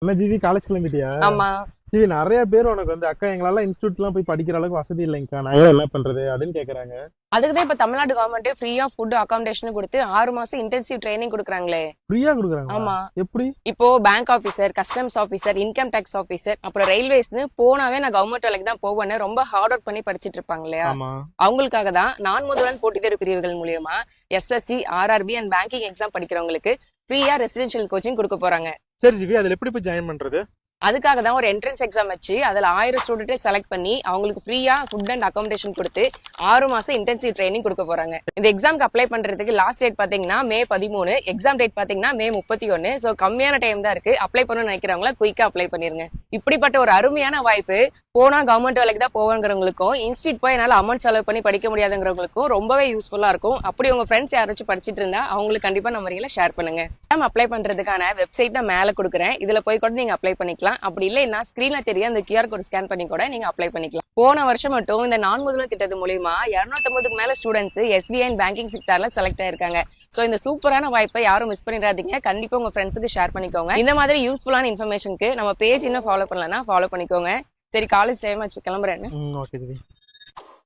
என்ன GV college கிளம்பிட்டியா? ஆமா. GV நிறைய பேர் உனக்கு வந்து அக்கா எங்களால இன்ஸ்டியூட் எல்லாம் போய் படிக்கிற அளவுக்கு வசதி இல்லைங்கக்கா, நாங்க என்ன பண்றது அப்படின்னு கேக்குறாங்க. அதுக்குதான் இப்ப தமிழ்நாடு கவர்மெண்ட் ஃப்ரீயா ஃபுட் அகாமடேஷன் கொடுத்து 6 மாசம் இன்டென்சிவ் ட்ரைனிங் கொடுக்குறாங்களே. ஃப்ரீயா கொடுக்குறாங்க? ஆமா. எப்படி? இப்போ bank officer, customs officer, income tax officer, அப்புறம் ரயில்வேஸ்னு போனாவே நான் கவர்மெண்ட் வேலைக்கு தான் போவேன்னு ரொம்ப ஹார்ட் ஒர்க் பண்ணி படிச்சிட்டு இருப்பாங்க இல்லையா, அவங்களுக்காக தான் நான் முதல்வன் போட்டித் தேர்வு பிரிவுகள் மூலியமா SSC, RRB and banking exam படிக்கிறவங்களுக்கு ஃப்ரீயா ரெசிடென்ஷியல் கோச்சிங் கொடுக்க போறாங்க. சரி ஜிவி, அதுல எப்படி போய் ஜாயின் பண்றது? அதுக்காக தான் ஒரு என்ட்ரன்ஸ் எக்ஸாம் வச்சு அதுல 1000 ஸ்டூடெண்ட்டை செலக்ட் பண்ணி அவங்களுக்கு ஃப்ரீயா ஃபுட் அண்ட் அகாமடேஷன் கொடுத்து 6 மாசம் இன்டென்சிவ் ட்ரைனிங் கொடுக்க போறாங்க. இந்த எக்ஸாம்க்கு அப்ளை பண்றதுக்கு லாஸ்ட் டேட் பாத்தீங்கன்னா மே 13, எக்ஸாம் டேட் பாத்தீங்கன்னா மே 31. சோ கம்மியான டைம் தான் இருக்கு. அப்ளை பண்ணணும்னு நினைக்கிறவங்கள குயிக்கா அப்ளை பண்ணிருங்க. இப்படிப்பட்ட ஒரு அருமையான வாய்ப்பு போனா கவர்மெண்ட் வேலைக்கு தான் போவாங்கிறவங்களுக்கும், இன்ஸ்டியூட் போய் என்னால அமௌண்ட் செலவு பண்ணி படிக்க முடியாதுங்கிறவங்களுக்கும் ரொம்பவே யூஸ்ஃபுல்லா இருக்கும். அப்படி உங்க ஃப்ரெண்ட்ஸ் யாராச்சும் படிச்சிட்டு இருந்தா அவங்களுக்கு கண்டிப்பா நம்ம வரையில ஷேர் பண்ணுங்க. அப்ளை பண்றதுக்கான வெப்சைட் நான் மேல கொடுக்குறேன். இதுல போய் கூட நீங்க அப்ளை பண்ணிக்கலாம். அப்படி இல்லைன்னா ஸ்கிரீன்ல தெரிய அந்த QR கோட் ஸ்கேன் பண்ணி கூட நீங்க அப்ளை பண்ணிக்கலாம். போன வருஷம் மட்டும் இந்த நான் முதல்வன் திட்டத்து மூலியமா 250க்கு மேல ஸ்டூடெண்ட்ஸ் SBI அண்ட் பேங்கிங் செக்டர்ல செலக்ட் ஆயிருக்காங்க. சோ இந்த சூப்பரான வாய்ப்பை யாரும் மிஸ் பண்ணிடாதீங்க. கண்டிப்பா உங்க ஃப்ரெண்ட்ஸுக்கு ஷேர் பண்ணிக்கோங்க. இந்த மாதிரி யூஸ்ஃபுல்லான இன்ஃபர்மேஷனுக்கு நம்ம பேஜ் இன்னும் ஃபாலோ பண்ணலன்னா ஃபாலோ பண்ணிக்கோங்க. சரி, காலேஜ் டைம் ஆச்சு, கிளம்புறேன். ஓகே.